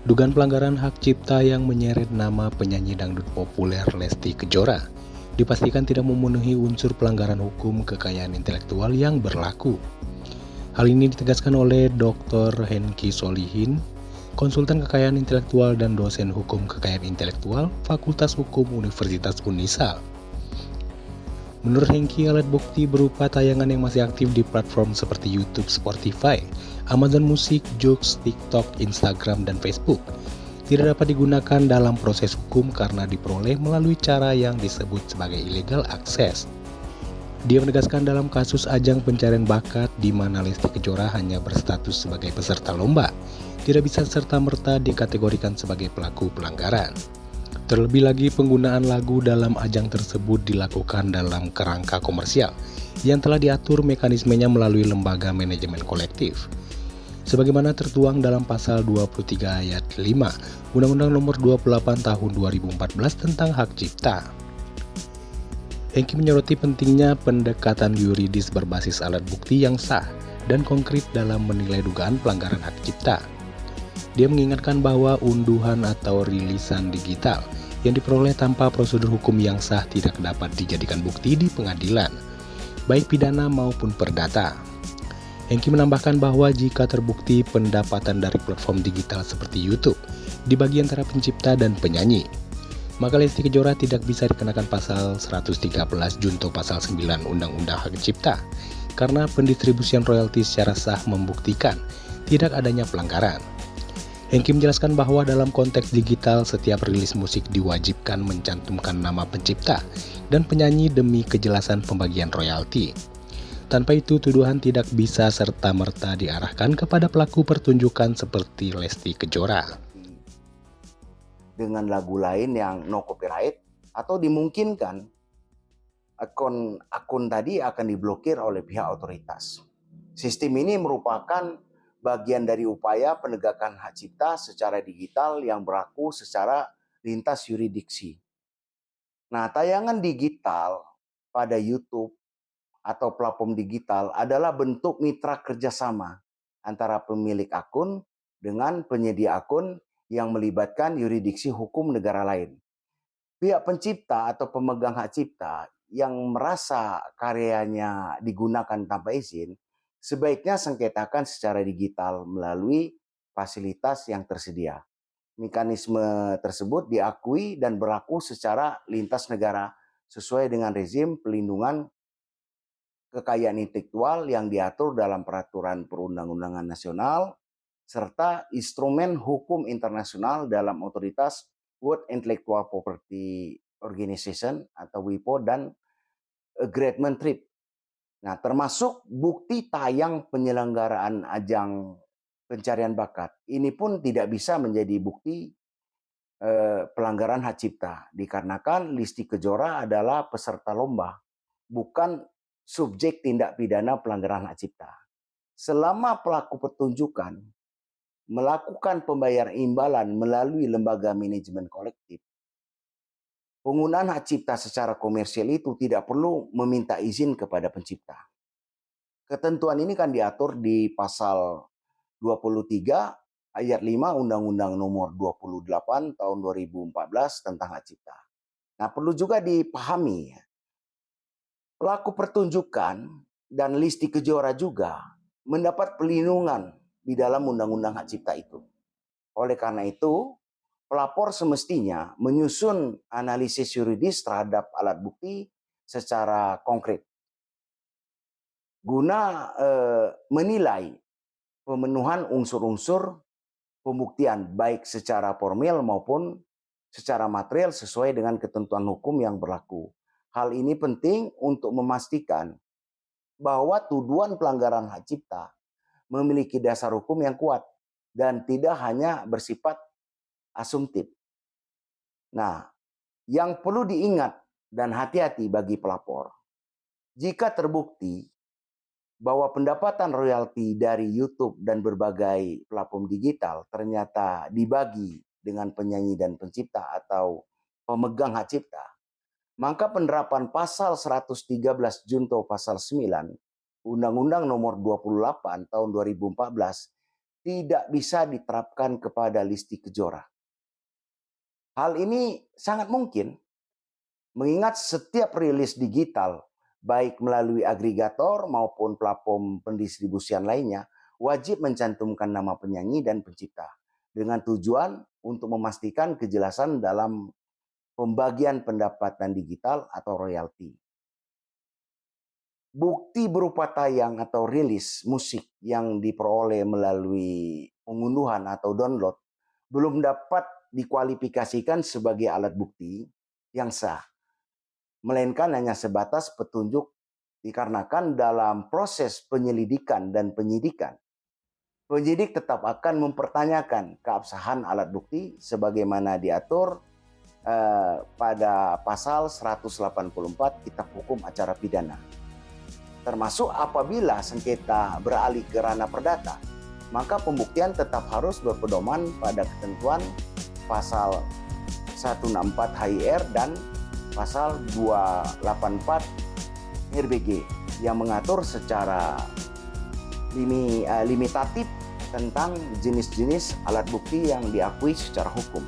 Dugaan pelanggaran hak cipta yang menyeret nama penyanyi dangdut populer Lesti Kejora dipastikan tidak memenuhi unsur pelanggaran hukum kekayaan intelektual yang berlaku. Hal ini ditegaskan oleh Dr. Hengki Solihin, konsultan kekayaan intelektual dan dosen hukum kekayaan intelektual Fakultas Hukum Universitas Unisal. Menurut Hengki, alat bukti berupa tayangan yang masih aktif di platform seperti YouTube, Spotify, Amazon Music, Joox, TikTok, Instagram, dan Facebook tidak dapat digunakan dalam proses hukum karena diperoleh melalui cara yang disebut sebagai illegal access. Dia menegaskan dalam kasus ajang pencarian bakat di mana Lesti Kejora hanya berstatus sebagai peserta lomba, tidak bisa serta-merta dikategorikan sebagai pelaku pelanggaran. Terlebih lagi penggunaan lagu dalam ajang tersebut dilakukan dalam kerangka komersial yang telah diatur mekanismenya melalui lembaga manajemen kolektif. Sebagaimana tertuang dalam pasal 23 ayat 5 Undang-Undang Nomor 28 Tahun 2014 tentang Hak Cipta. Hengki menyoroti pentingnya pendekatan yuridis berbasis alat bukti yang sah dan konkret dalam menilai dugaan pelanggaran hak cipta. Dia mengingatkan bahwa unduhan atau rilisan digital yang diperoleh tanpa prosedur hukum yang sah tidak dapat dijadikan bukti di pengadilan, baik pidana maupun perdata. Hengki menambahkan bahwa jika terbukti pendapatan dari platform digital seperti YouTube dibagi antara pencipta dan penyanyi, maka Lesti Kejora tidak bisa dikenakan pasal 113 junto pasal 9 Undang-Undang Hak Cipta karena pendistribusian royalti secara sah membuktikan tidak adanya pelanggaran. Hengki menjelaskan bahwa dalam konteks digital, setiap rilis musik diwajibkan mencantumkan nama pencipta dan penyanyi demi kejelasan pembagian royalti. Tanpa itu, tuduhan tidak bisa serta-merta diarahkan kepada pelaku pertunjukan seperti Lesti Kejora. Dengan lagu lain yang no copyright, atau dimungkinkan akun tadi akan diblokir oleh pihak otoritas. Sistem ini merupakan bagian dari upaya penegakan hak cipta secara digital yang berlaku secara lintas yurisdiksi. Nah, tayangan digital pada YouTube atau platform digital adalah bentuk mitra kerjasama antara pemilik akun dengan penyedia akun yang melibatkan yurisdiksi hukum negara lain. Pihak pencipta atau pemegang hak cipta yang merasa karyanya digunakan tanpa izin, sebaiknya sengketakan secara digital melalui fasilitas yang tersedia. Mekanisme tersebut diakui dan berlaku secara lintas negara sesuai dengan rezim pelindungan kekayaan intelektual yang diatur dalam peraturan perundang-undangan nasional serta instrumen hukum internasional dalam otoritas World Intellectual Property Organization atau WIPO dan Agreement Trip. Nah, termasuk bukti tayang penyelenggaraan ajang pencarian bakat. Ini pun tidak bisa menjadi bukti pelanggaran hak cipta dikarenakan Lesti Kejora adalah peserta lomba, bukan subjek tindak pidana pelanggaran hak cipta. Selama pelaku pertunjukan melakukan pembayaran imbalan melalui lembaga manajemen kolektif, penggunaan hak cipta secara komersial itu tidak perlu meminta izin kepada pencipta. Ketentuan ini kan diatur di pasal 23 ayat 5 Undang-Undang Nomor 28 Tahun 2014 tentang hak cipta. Nah, perlu juga dipahami, pelaku pertunjukan dan Lesti Kejora juga mendapat perlindungan di dalam Undang-Undang Hak Cipta itu. Oleh karena itu, pelapor semestinya menyusun analisis yuridis terhadap alat bukti secara konkret guna menilai pemenuhan unsur-unsur pembuktian baik secara formil maupun secara material sesuai dengan ketentuan hukum yang berlaku. Hal ini penting untuk memastikan bahwa tuduhan pelanggaran hak cipta memiliki dasar hukum yang kuat dan tidak hanya bersifat asumtif. Nah, yang perlu diingat dan hati-hati bagi pelapor, jika terbukti bahwa pendapatan royalti dari YouTube dan berbagai platform digital ternyata dibagi dengan penyanyi dan pencipta atau pemegang hak cipta, maka penerapan pasal 113 junto pasal 9 Undang-Undang Nomor 28 Tahun 2014 tidak bisa diterapkan kepada Lesti Kejora. Hal ini sangat mungkin mengingat setiap rilis digital, baik melalui agregator maupun platform pendistribusian lainnya, wajib mencantumkan nama penyanyi dan pencipta dengan tujuan untuk memastikan kejelasan dalam pembagian pendapatan digital atau royalti. Bukti berupa tayang atau rilis musik yang diperoleh melalui pengunduhan atau download belum dapat dikualifikasikan sebagai alat bukti yang sah, melainkan hanya sebatas petunjuk dikarenakan dalam proses penyelidikan dan penyidikan, penyidik tetap akan mempertanyakan keabsahan alat bukti sebagaimana diatur pada pasal 184 Kitab Hukum Acara Pidana. Termasuk apabila sengketa beralih ke ranah perdata, maka pembuktian tetap harus berpedoman pada ketentuan pasal 164 HIR dan pasal 284 RBG yang mengatur secara limitatif tentang jenis-jenis alat bukti yang diakui secara hukum.